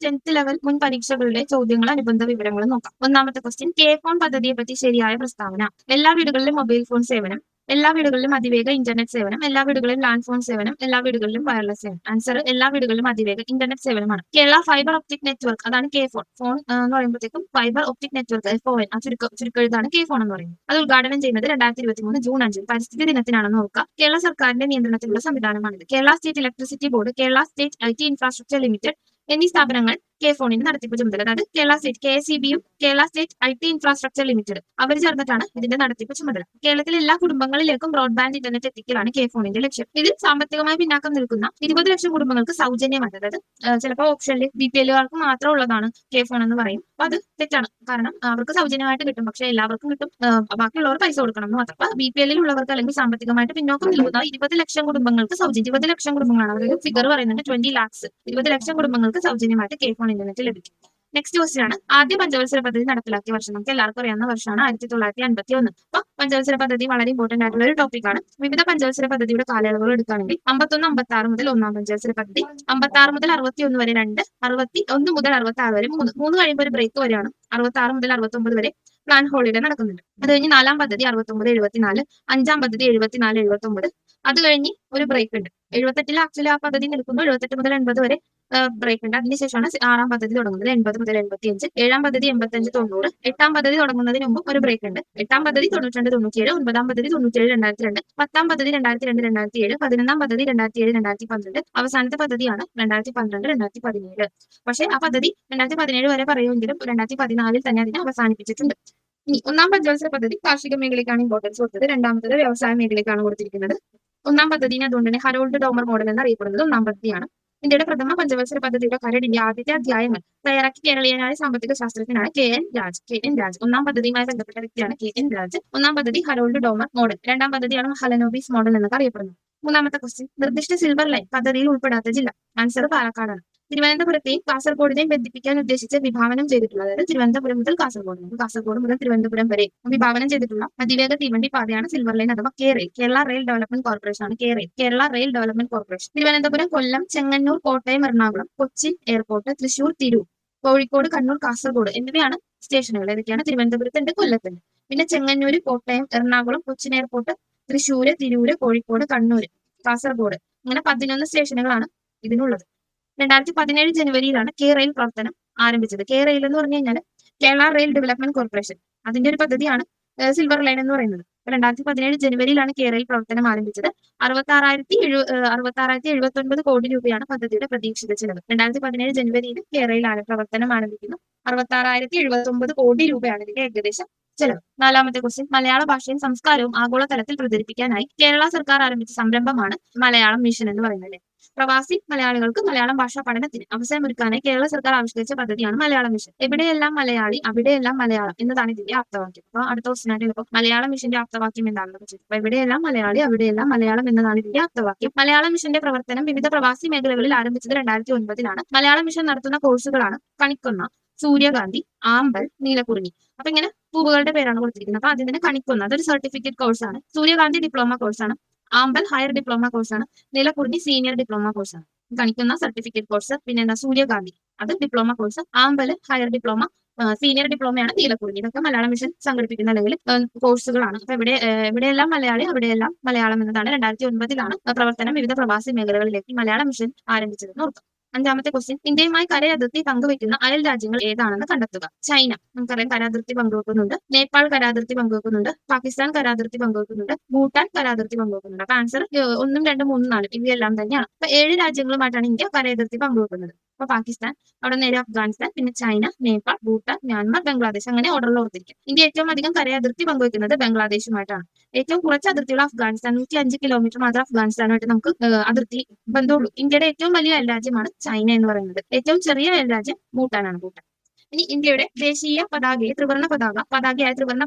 10th level മുൻ പരീക്ഷകളിലെ ചോദ്യങ്ങൾ അനുബന്ധ വിവരങ്ങൾ നോക്കാം. ഒന്നാമത്തെ ക്വസ്റ്റ്യൻ, കെ ഫോൺ പദ്ധതിയെ പറ്റി ശരിയായ പ്രസ്താവന. എല്ലാ വീടുകളിലും മൊബൈൽ ഫോൺ സേവനം, എല്ലാ വീടുകളിലും അതിവേഗ ഇന്റർനെറ്റ് സേവനം, എല്ലാ വീടുകളിലും ലാൻഡ് ഫോൺ സേവനം, എല്ലാ വീടുകളിലും വയർലെസ് സേവനം. ആൻസർ എല്ലാ വീടുകളിലും അതിവേഗ ഇന്റർനെറ്റ് സേവനമാണ്. കേരള ഫൈബർ ഒപ്റ്റിക് നെറ്റ്വർക്ക്, അതാണ് കെ ഫോൺ. ഫോൺ എന്ന് പറയുമ്പോഴത്തേക്കും ഫൈബർ ഒപ്റ്റിക് നെറ്റ്വർക്ക്, FON, ആ ചുരുക്കെഴുതാണ് കെ ഫോൺ എന്ന് പറയുന്നത്. അത് ഉദ്ഘാടനം ചെയ്യുന്നത് 2023 ജൂൺ 5 പരിസ്ഥിതി ദിനത്തിനാണെന്ന് ഓർക്കുക. കേരള സർക്കാരിന്റെ നിയന്ത്രണത്തിലുള്ള സംവിധാനമാണിത്. Kerala state electricity board, Kerala state IT infrastructure limited എന്നീ സ്ഥാപനങ്ങൾ കെ ഫോണിന്റെ നടത്തിപ്പ് ചുമതല. അതായത് കേരള സ്റ്റേറ്റ് KSEBയും Kerala state IT infrastructure limited അവർ ചേർന്നിട്ടാണ് ഇതിന്റെ നടത്തിപ്പ് ചുമതല. കേരളത്തിലെ എല്ലാ കുടുംബങ്ങളിലേക്കും ബ്രോഡ്ബാൻഡ് ഇന്റർനെറ്റ് എത്തിക്കലാണ് കെ ഫോണിന്റെ ലക്ഷ്യം. ഇതിൽ സാമ്പത്തികമായി പിന്നാക്കം നിൽക്കുന്ന 20 ലക്ഷം കുടുംബങ്ങൾക്ക് സൗജന്യമാണ്. അതായത് ചിലപ്പോൾ ഓപ്ഷനിൽ BPL മാത്രം ഉള്ളതാണ് കെ ഫോൺ എന്ന് പറയും. അപ്പൊ അത് തെറ്റാണ്. കാരണം അവർക്ക് സൗജന്യമായിട്ട് കിട്ടും, പക്ഷെ എല്ലാവർക്കും കിട്ടും, ബാക്കിയുള്ളവർ പൈസ കൊടുക്കണം എന്ന് മാത്രം. BPL ഉള്ളവർക്ക് അല്ലെങ്കിൽ സാമ്പത്തികമായിട്ട് പിന്നോക്കം നിൽക്കുന്ന 20 ലക്ഷം കുടുംബങ്ങൾക്ക് സൗജന്യം. 20 ലക്ഷം കുടുംബങ്ങളാണ്, അതായത് ഫിഗർ പറയുന്നത് 20 lakhs. 20 ലക്ഷം കുടുംബങ്ങൾക്ക് സൗജന്യമായിട്ട് കെ ഫോൺ ഇന്റർനെറ്റ് ലഭിക്കും. നെക്സ്റ്റ് ക്വസ്റ്റ്യൻ ആണ്, ആദ്യ പഞ്ചവത്സര പദ്ധതി നടപ്പിലാക്കിയ വർഷം. നമുക്ക് എല്ലാവർക്കും അറിയാവുന്ന വർഷമാണ് 1951. അപ്പൊ പഞ്ചവത്സര പദ്ധതി വളരെ ഇമ്പോർട്ടന്റ് ആയിട്ടുള്ള ഒരു ടോപ്പിക്കാണ്. വിവിധ പഞ്ചവത്സര പദ്ധതിയുടെ കാലയളവുകൾ എടുക്കുകയാണെങ്കിൽ 51, 56 മുതൽ ഒന്നാം പഞ്ചവത്സര പദ്ധതി, 56 മുതൽ 61 വരെ 2, 61 മുതൽ 66 വരെ 3 കഴിയുമ്പോൾ ഒരു ബ്രേക്ക് വരെയാണ്. 66 മുതൽ 69 വരെ പ്ലാൻ ഹോളിഡേ നടക്കുന്നുണ്ട്. അത് കഴിഞ്ഞ് 4ാം പദ്ധതി 69, 74, 5ാം പദ്ധതി 74, 79. അത് കഴിഞ്ഞ് ഒരു ബ്രേക്ക് ഉണ്ട്. 78 ആക്ച്വലി ആ പദ്ധതി നിൽക്കുന്നു. 78 മുതൽ 80 വരെ ബ്രേക്ക് ഉണ്ട്. അതിനുശേഷമാണ് 6ാം പദ്ധതി തുടങ്ങുന്നത്. 80 മുതൽ 85, 7ാം പദ്ധതി 85, 90, 8ാം പദ്ധതി തുടങ്ങുന്നതിന് മുമ്പ് ഒരു ബ്രേക്ക് ഉണ്ട്. 8ാം പദ്ധതി 92, 97, 9ാം പദ്ധതി 97, 2002, 10ാം പദ്ധതി 2002, 2007, 11ാം പദ്ധതി 2007, 2012, അവസാനത്തെ പദ്ധതിയാണ് 2012, 2017. പക്ഷേ ആ പദ്ധതി 2017 വരെ പറയുമെങ്കിലും 2014 തന്നെ അതിനെ അവസാനിപ്പിച്ചിട്ടുണ്ട്. ഇനി ഒന്നാം പഞ്ചവത്സര പദ്ധതി കാർഷിക മേഖലയ്ക്കാണ് ഇമ്പോർട്ടൻസ് കൊടുത്തത്. രണ്ടാമത്തത് വ്യവസായ മേഖലയ്ക്കാണ് കൊടുത്തിരിക്കുന്നത്. ഒന്നാം പദ്ധതിനെ അതുകൊണ്ട് തന്നെ ഹരോൾഡ് ഡോമർ മോഡൽ എന്നറിയപ്പെടുന്നത് ഒന്നാം പദ്ധതിയാണ്. ഇന്ത്യയുടെ പ്രഥമ പഞ്ചവത്സര പദ്ധതിയുടെ കരടിന്റെ ആദ്യത്തെ അധ്യായങ്ങൾ തയ്യാറാക്കി കേരളീയനായ സാമ്പത്തിക ശാസ്ത്രജ്ഞനാണ് KN രാജ്. ഒന്നാം പദ്ധതിയുമായി ബന്ധപ്പെട്ട വ്യക്തിയാണ് KN രാജ്. ഒന്നാം പദ്ധതി ഹരോൾഡ് ഡോമർ മോഡൽ, രണ്ടാം പദ്ധതിയാണ് ഹലനോബിസ് മോഡൽ എന്നൊക്കെ അറിയപ്പെടുന്നത്. മൂന്നാമത്തെ ക്വസ്റ്റ്യൻ, നിർദ്ദിഷ്ട സിൽവർ ലൈൻ പദ്ധതിയിൽ ഉൾപ്പെടാത്ത ജില്ല. ആൻസർ പാലക്കാടാണ്. തിരുവനന്തപുരത്തെയും കാസർഗോഡിനെയും ബന്ധിപ്പിക്കാൻ ഉദ്ദേശിച്ച് വിഭാവനം ചെയ്തിട്ടുള്ള, അതായത് തിരുവനന്തപുരം മുതൽ കാസർഗോഡ് മുതൽ തിരുവനന്തപുരം വരെ വിഭാവനം ചെയ്തിട്ടുള്ള അതിവേഗ തീവണ്ടി പാതയാണ് സിൽവർ ലൈൻ അഥവാ KRail, Kerala rail development corporation ആണ്. KRail, Kerala rail development corporation. Thiruvananthapuram, Kollam, Chengannur, Kottayam, Ernakulam, Cochin airport, Thrissur, Tirur, Kozhikode, Kannur, Kasaragod എന്നിവയാണ് സ്റ്റേഷനുകൾ. ഏതൊക്കെയാണ്? തിരുവനന്തപുരത്തുണ്ട്, കൊല്ലത്തുണ്ട്. പിന്നെ ചെങ്ങന്നൂര്, കോട്ടയം, എറണാകുളം, കൊച്ചിൻ എയർപോർട്ട്, തൃശൂര്, തിരൂര്, കോഴിക്കോട്, കണ്ണൂർ, കാസർഗോഡ്, അങ്ങനെ 11 സ്റ്റേഷനുകളാണ് ഇതിനുള്ളത്. 2017 ജനുവരിയിലാണ് KRail പ്രവർത്തനം ആരംഭിച്ചത്. KRail എന്ന് പറഞ്ഞു കഴിഞ്ഞാൽ കേരള റെയിൽ ഡെവലപ്മെന്റ് കോർപ്പറേഷൻ, അതിന്റെ ഒരു പദ്ധതിയാണ് സിൽവർ ലൈൻ എന്ന് പറയുന്നത്. 2017 ജനുവരിയിലാണ് KRail പ്രവർത്തനം ആരംഭിച്ചത്. 66,079 കോടി രൂപയാണ് പദ്ധതിയുടെ പ്രതീക്ഷിത ചെലവ്. 2017 ജനുവരിയിൽ KRail പ്രവർത്തനം ആരംഭിക്കുന്നു. 66,079 കോടി രൂപയാണ് ഇതിന്റെ ഏകദേശം ചെലവ്. നാലാമത്തെ ക്വസ്റ്റ്യൻ, മലയാള ഭാഷയും സംസ്കാരവും ആഗോളതലത്തിൽ പ്രചരിപ്പിക്കാനായി കേരള സർക്കാർ ആരംഭിച്ച സംരംഭമാണ് മലയാളം മിഷൻ എന്ന് പറയുന്നത്. പ്രവാസി മലയാളികൾക്ക് മലയാളം ഭാഷാ പഠനത്തിന് അവസരമൊരുക്കാനായി കേരള സർക്കാർ ആവിഷ്കരിച്ച പദ്ധതിയാണ് മലയാളം മിഷൻ. എവിടെയെല്ലാം മലയാളി അവിടെയെല്ലാം മലയാളം എന്നതാണ് ഇതിന്റെ ആപ്തവാക്യം. അപ്പൊ അടുത്ത ക്വസ്റ്റ്യനായിട്ട് ഇപ്പോൾ മലയാളം മിഷന്റെ ആപ്തവാക്യം എന്താണെന്ന് ചോദിച്ചു. അപ്പൊ എവിടെയെല്ലാം മലയാളി അവിടെയെല്ലാം മലയാളം എന്നതാണ് ഇതിന്റെ ആപ്തവാക്യം. മലയാളം മിഷന്റെ പ്രവർത്തനം വിവിധ പ്രവാസി മേഖലകളിൽ ആരംഭിച്ചത് 2009 മലയാളം മിഷൻ നടത്തുന്ന കോഴ്സുകളാണ് കണിക്കൊന്ന, സൂര്യകാന്തി, ആമ്പൽ, നീലക്കുറിഞ്ഞി. അപ്പൊ ഇങ്ങനെ പൂവുകളുടെ പേരാണ് കൊടുത്തിരിക്കുന്നത്. അപ്പൊ ആദ്യം തന്നെ കണിക്കൊന്ന, അതൊരു സർട്ടിഫിക്കറ്റ് കോഴ്സാണ്. സൂര്യകാന്തി ഡിപ്ലോമ കോഴ്സാണ്. ആമ്പൽ ഹയർ ഡിപ്ലോമ കോഴ്സാണ്. നീലക്കുറിഞ്ഞി സീനിയർ ഡിപ്ലോമ കോഴ്സാണ്. കണിക്കുന്ന സർട്ടിഫിക്കറ്റ് കോഴ്സ്. പിന്നെ എന്താ? സൂര്യകാന്തി, അത് ഡിപ്ലോമ കോഴ്സ്. ആമ്പൽ ഹയർ ഡിപ്ലോമ, സീനിയർ ഡിപ്ലോമയാണ് നീലക്കുറിഞ്ഞി. ഇതൊക്കെ മലയാളം മിഷൻ സംഘടിപ്പിക്കുന്ന അല്ലെങ്കിൽ കോഴ്സുകളാണ്. അപ്പൊ എവിടെയെല്ലാം മലയാളി അവിടെയെല്ലാം മലയാളം എന്നതാണ് 2009 പ്രവർത്തനം വിവിധ പ്രവാസി മേഖലകളിലേക്ക് മലയാളം മിഷൻ ആരംഭിച്ചതെന്ന് ഓർക്കുക. അഞ്ചാമത്തെ ക്വസ്റ്റ്യൻ, ഇന്ത്യയുമായി കരയതിർത്തി പങ്കുവെക്കുന്ന അയൽ രാജ്യങ്ങൾ ഏതാണെന്ന് കണ്ടെത്തുക. ചൈന നമുക്കറിയാം കരാതിർത്തി പങ്കുവെക്കുന്നുണ്ട്. നേപ്പാൾ കരാതിർത്തി പങ്കുവെക്കുന്നുണ്ട്. പാകിസ്ഥാൻ കരാതിർത്തി പങ്കുവെക്കുന്നുണ്ട്. ഭൂട്ടാൻ കരാതിർത്തി പങ്കുവെക്കുന്നുണ്ട്. അപ്പൊ ആൻസർ 1, 2, 3, 4 ഇവയെല്ലാം തന്നെയാണ്. അപ്പൊ 7 രാജ്യങ്ങളുമായിട്ടാണ് ഇന്ത്യ കരയതിർത്തി പങ്കുവെക്കുന്നത്. അപ്പൊ പാകിസ്ഥാൻ, അവിടെ നേരെ അഫ്ഗാനിസ്ഥാൻ, പിന്നെ ചൈന, നേപ്പാൾ, ഭൂട്ടാൻ, മ്യാൻമാർ, ബംഗ്ലാദേശ്, അങ്ങനെ ഓർഡറിൽ ഓർത്തിരിക്കും. ഇന്ത്യ ഏറ്റവും അധികം കരയതിർത്തി പങ്കുവെക്കുന്നത് ബംഗ്ലാദേശുമായിട്ടാണ്. ഏറ്റവും കുറച്ച് അതിർത്തിയുള്ള അഫ്ഗാനിസ്ഥാൻ, 105 കിലോമീറ്റർ മാത്രം അഫ്ഗാനിസ്ഥാനുമായിട്ട് നമുക്ക് അതിർത്തി ബന്ധമുള്ളൂ. ഇന്ത്യയുടെ ഏറ്റവും വലിയ അയൽരാജ്യമാണ് ചൈന എന്ന് പറയുന്നത്. ഏറ്റവും ചെറിയ അയൽരാജ്യം ഭൂട്ടാനാണ്. ഇനി ഇന്ത്യയുടെ ദേശീയ പതാകയായ ത്രിവർണ്ണ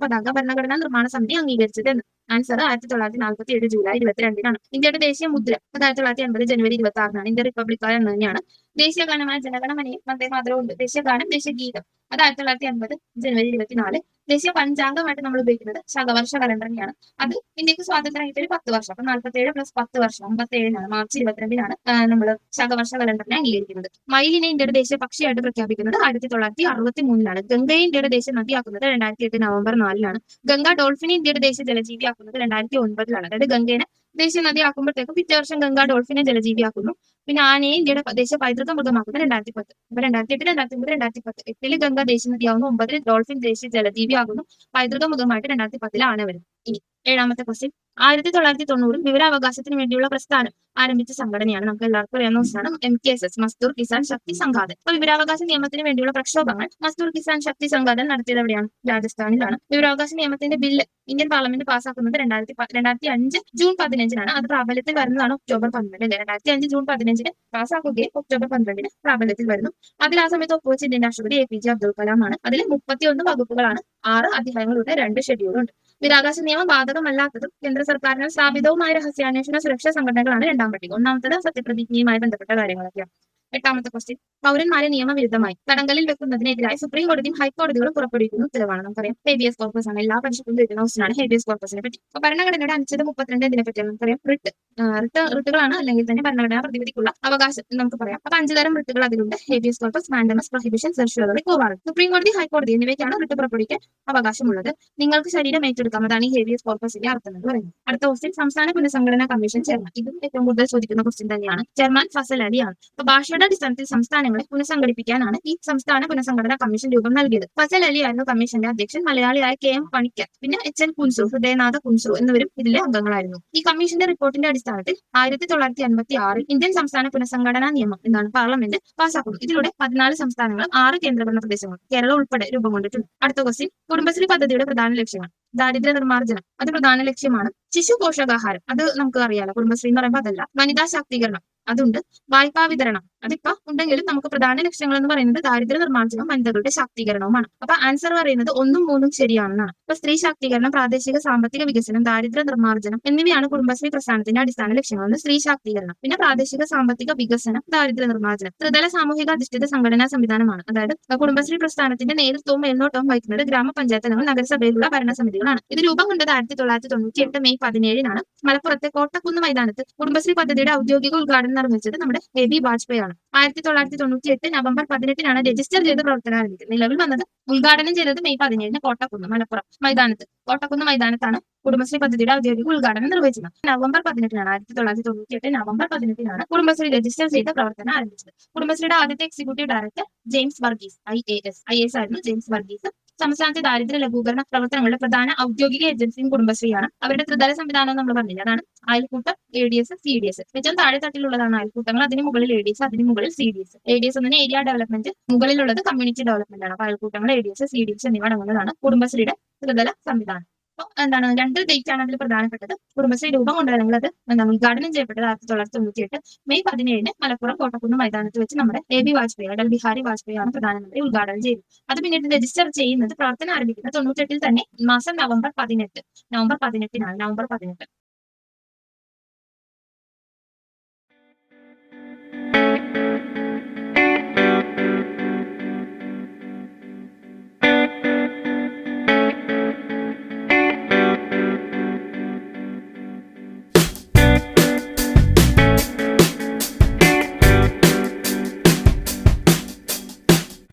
പതാക ഭരണഘടനാ നിർമ്മാണ സമിതി അംഗീകരിച്ചത് എന്ന്. ആൻസർ 1947 ജൂലൈ 22 ഇന്ത്യയുടെ ദേശീയ മുദ്ര 1950 ജനുവരി 26 ഇന്ത്യ റിപ്പബ്ലിക് എന്ന് തന്നെയാണ്. ദേശീയ ഗാനമായ ജനഗണമനയും വന്ദേ മാതരവും ഉണ്ട്. ദേശീയ ഗാനം, ദേശീയ ഗീതം അത് 1950 ജനുവരി 24. ദേശീയ പഞ്ചാംഗമായിട്ട് നമ്മൾ ഉപയോഗിക്കുന്നത് ശകവർഷ കലണ്ടറിനെയാണ്. അത് ഇന്ത്യക്ക് സ്വാതന്ത്ര്യം കിട്ടിയ 10 വർഷം. അപ്പൊ 47 + 10 വർഷം 57 മാർച്ച് 22 നമ്മൾ ശകവർഷ കലണ്ടറിനെ അംഗീകരിക്കുന്നത്. മയിലിനെ ഇന്ത്യയുടെ ദേശീയ പക്ഷിയായിട്ട് പ്രഖ്യാപിക്കുന്നത് 1963 ഗംഗയെ ഇന്ത്യയുടെ ദേശീയ നദിയാക്കുന്നത് 2008 നവംബർ 4. ഗംഗ ഡോൾഫിനെ ഇന്ത്യയുടെ ദേശീയ ജലജീവിയാക്കുന്നത് 2009. അതായത് ഗംഗേനെ ദേശീയ നദിയാക്കുമ്പോഴത്തേക്കും പിറ്റേ വർഷം ഗംഗ ഡോൾഫിനെ ജലജീവിയാക്കുന്നു. പിന്നെ ആനയെ ഇന്ത്യയുടെ ദേശീയ പൈതൃക മൃഗമാക്കുന്നത് 2010. അപ്പൊ 2008, 2009, 2010. 8 ഗംഗ ദേശീയ നദിയാവുന്നു. 9 ഡോൾഫിൻ ദേശീയ ജലജീവിയാകുന്നു. പൈതൃക മൃഗമായിട്ട് 2010 ആന വരും. ഇനി 7ാമത്തെ ക്വസ്റ്റ്യൻ. 1990 വിവരാവകാശത്തിന് വേണ്ടിയുള്ള പ്രസ്ഥാനം ആരംഭിച്ച സംഘടനയാണ്. നമുക്ക് എല്ലാവർക്കും അറിയാവുന്ന ദിവസമാണ് MKSS, മസ്ദൂർ കിസാൻ ശക്തി സംഘാതൻ. അപ്പൊ വിവരാവകാശ നിയമത്തിന് വേണ്ടിയുള്ള പ്രക്ഷോഭങ്ങൾ മസ്ദൂർ കിസാൻ ശക്തി സംഘാതൻ നടത്തിയത് എവിടെയാണ്? രാജസ്ഥാനിലാണ്. വിവരാവകാശ നിയമത്തിന്റെ ബില്ല് ഇന്ത്യൻ പാർലമെന്റ് പാസ്സാക്കുന്നത് 2005 ജൂൺ 15 അത് പ്രാബല്യത്തിൽ വരുന്നതാണ് ഒക്ടോബർ 12. 2005 ജൂൺ 15 പാസ്സാക്കുകയും ഒക്ടോബർ 12 പ്രാബല്യത്തിൽ വരുന്നു. അതിൽ ആ സമയത്ത് ഒപ്പുവെച്ച ഇന്ത്യൻ രാഷ്ട്രപതി APJ അബ്ദുൽ കലാം ആണ്. അതിൽ 31 വകുപ്പുകളാണ്, 6 അധ്യായങ്ങളുടെ 2 ഷെഡ്യൂളുണ്ട്. വിവരാവകാശ നിയമം ബാധകമല്ലാത്തതും കേന്ദ്ര സർക്കാരിനാൽ സ്ഥാപിതവുമായ രഹസ്യാന്വേഷണ സുരക്ഷാ സംഘടനകളാണ് 2ാം പട്ടിക. 1ാമത്തത് സത്യപ്രതിജ്ഞയുമായി ബന്ധപ്പെട്ട കാര്യങ്ങളൊക്കെയാണ്. 8ാമത്തെ ക്വസ്റ്റ്യൻ. പൗരന്മാരെ നിയമവിരുദ്ധമായി തടങ്കലിൽ വെക്കുന്നതിനെതിരായി സുപ്രീം കോടതിയും ഹൈക്കോടതികളും പുറപ്പെടുവിക്കുന്ന ഉത്തരവാണ്. നമുക്കറിയാം ഹേബിയസ് കോർപ്പസ് ആണ്. എല്ലാ പരീക്ഷയ്ക്കും ചോദിക്കുന്ന ക്വസ്റ്റ്യനാണ് ഹേബിയസ് കോർപ്പസിനെ പറ്റി. അപ്പൊ ഭരണഘടനയുടെ അനുച്ഛേദം 32 ഇതിനെ പറ്റിയാണ്. നമുക്കറിയാം റിട്ടുകളാണ്, അല്ലെങ്കിൽ തന്നെ ഭരണഘടനാ പ്രതിവിധിക്കുള്ള അവകാശം എന്ന് നമുക്ക് പറയാം. അപ്പൊ 5 തരം റിട്ടുകൾ അതിലുണ്ട്: habeas corpus, mandamus, prohibition, certiorari, quo warranto. Supreme കോടതി, ഹൈക്കോടതി എന്നിവയ്ക്കാണ് റിട്ട് പുറപ്പെടുവിക്കാൻ അവകാശമുള്ളത്. നിങ്ങൾക്ക് ശരീരം ഏറ്റെടുക്കാം, അതാണ് ഈ ഹേബിയസ് കോർപ്പസിന്റെ അർത്ഥം എന്ന് പറയുന്നത്. അടുത്ത ക്വസ്റ്റ്യൻ. സംസ്ഥാന പുനഃസംഘടനാ കമ്മീഷൻ ചെയർമാൻ. ഇതും ഏറ്റവും കൂടുതൽ ചോദിക്കുന്ന ക്വസ്റ്റ്യൻ തന്നെയാണ്. ചെയർമാൻ ഫസൽ അലി ആണ്. അപ്പൊ ഭാഷയുടെ അടിസ്ഥാനത്തിൽ സംസ്ഥാനങ്ങളെ പുനഃസംഘടിപ്പിക്കാനാണ് ഈ സംസ്ഥാന പുനഃസംഘടനാ കമ്മീഷൻ രൂപം നൽകിയത്. ഫസൽ അലി ആയിരുന്നു കമ്മീഷന്റെ അധ്യക്ഷൻ. മലയാളിയായ KM പണിക്കർ, പിന്നെ HN കുൻസു, ഹൃദയനാഥ കുൻസു എന്നിവരും ഇതിലെ അംഗങ്ങളായിരുന്നു. ഈ കമ്മീഷന്റെ റിപ്പോർട്ടിന്റെ അടിസ്ഥാനത്തിൽ 1956 ഇന്ത്യൻ സംസ്ഥാന പുനഃസംഘടനാ നിയമം എന്താണ് പാർലമെന്റ് പാസ്സാക്കുന്നു. ഇതിലൂടെ 14 സംസ്ഥാനങ്ങളും 6 കേന്ദ്രഭരണ പ്രദേശങ്ങളും കേരളം ഉൾപ്പെടെ രൂപം കൊണ്ടിട്ടുണ്ട്. അടുത്ത ക്വസ്റ്റ്യൻ. കുടുംബശ്രീ പദ്ധതിയുടെ പ്രധാന ലക്ഷ്യങ്ങൾ. ദാരിദ്ര്യ നിർമ്മാർജ്ജനം അത് പ്രധാന ലക്ഷ്യമാണ്. ശിശു പോഷകാഹാരം അത് നമുക്ക് അറിയാലോ, കുടുംബശ്രീ എന്ന് പറയുമ്പോൾ അതല്ല. വനിതാ ശാക്തീകരണം അതുണ്ട്. വായ്പാ വിതരണം അതിപ്പോ ഉണ്ടെങ്കിലും നമുക്ക് പ്രധാന ലക്ഷ്യങ്ങൾ എന്ന് പറയുന്നത് ദാരിദ്ര്യ നിർമ്മാർജ്ജനവും വനിതകളുടെ ശാക്തീകരണവുമാണ്. അപ്പൊ ആൻസർ പറയുന്നത് 1ഉം 3ഉം ശരിയാണെന്നാണ്. അപ്പൊ സ്ത്രീ ശാക്തീകരണം, പ്രാദേശിക സാമ്പത്തിക വികസനം, ദാരിദ്ര്യ നിർമ്മാർജ്ജനം എന്നിവയാണ് കുടുംബശ്രീ പ്രസ്ഥാനത്തിന്റെ അടിസ്ഥാന ലക്ഷ്യങ്ങൾ. സ്ത്രീ ശാക്തീകരണം, പിന്നെ പ്രാദേശിക സാമ്പത്തിക വികസനം, ദാരിദ്ര്യ നിർമ്മാർജ്ജനം. ത്രിതല സാമൂഹിക അധിഷ്ഠിത സംഘടനാ സംവിധാനമാണ്. അതായത് കുടുംബശ്രീ പ്രസ്ഥാനത്തിന്റെ നേതൃത്വവും മേൽനോട്ടവും വഹിക്കുന്നത് ഗ്രാമപഞ്ചായത്ത് അല്ലെങ്കിൽ നഗരസഭയിലുള്ള ഭരണസമിതികളാണ്. ഇത് രൂപം കൊണ്ടത് 1998 മെയ് 17 മലപ്പുറത്തെ കോട്ടക്കുന്ന് മൈതാനത്ത് കുടുംബശ്രീ പദ്ധതിയുടെ ഔദ്യോഗിക ഉദ്ഘാടനം നിർവഹിച്ചത് നമ്മുടെ AB വാജ്പേയി ആണ്. 1998 നവംബർ 18 രജിസ്റ്റർ ചെയ്ത് പ്രവർത്തനം ആരംഭിക്കുന്നത്. നിലവിൽ വന്നത് ഉദ്ഘാടനം ചെയ്തത് മെയ് 17 കോട്ടക്കുന്ന് മലപ്പുറം മൈതാനത്ത്. കോട്ടക്കുന്ന് മൈതാനത്താണ് കുടുംബശ്രീ പദ്ധതിയുടെ ഔദ്യോഗിക ഉദ്ഘാടനം നിർവഹിച്ചത്. നവംബർ 18 1998 നവംബർ 18 കുടുംബശ്രീ രജിസ്റ്റർ ചെയ്ത് പ്രവർത്തനം ആരംഭിച്ചത്. കുടുംബശ്രീയുടെ ആദ്യത്തെ executive director James Varghese, IAS ആയിരുന്നു ജെയിംസ് വർഗീസ്. സംസ്ഥാനത്തെ ദാരിദ്ര്യ ലഘൂകരണ പ്രവർത്തനങ്ങളുടെ പ്രധാന ഔദ്യോഗിക ഏജൻസിയും കുടുംബശ്രീയാണ്. അവരുടെ ത്രിതല സംവിധാനം നമ്മൾ പറഞ്ഞില്ല, അതാണ് അയൽക്കൂട്ടം, ADS, CDS. ഏറ്റവും താഴെ തട്ടിലുള്ളതാണ് അയൽക്കൂട്ടങ്ങൾ, അതിന് മുകളിൽ ADS, അതിന് മുകളിൽ CDS. ADS എന്നതിന് ഏരിയ ഡെവലപ്മെന്റ്, മുകളിലുള്ളത് കമ്മ്യൂണിറ്റി ഡെവലപ്മെന്റ് ആണ്. അപ്പൊ അയൽക്കൂട്ടങ്ങൾ, ADS, CDS എന്നിവ അടങ്ങുന്നതാണ് കുടുംബശ്രീയുടെ ത്രിതല സംവിധാനം. അപ്പൊ എന്താണ് 2 ഡേറ്റ് ആണ് അതിൽ പ്രധാനപ്പെട്ടത്. കുടുംബശ്രീ രൂപം കൊണ്ടുവരുന്നത് എന്താണ് ഉദ്ഘാടനം ചെയ്യപ്പെട്ടത് 1998 മെയ് 17 മലപ്പുറം കോട്ടക്കുന്ന് മൈതാനത്ത് വെച്ച് നമ്മുടെ AB വാജ്പേയി, അടൽ ബിഹാരി വാജ്പേയി ആണ് പ്രധാനമന്ത്രി ഉദ്ഘാടനം ചെയ്തത്. അത് പിന്നീട് രജിസ്റ്റർ ചെയ്യുന്നത് പ്രവർത്തനം ആരംഭിക്കുന്നത് 98 തന്നെ മാസം നവംബർ 18 നവംബർ 18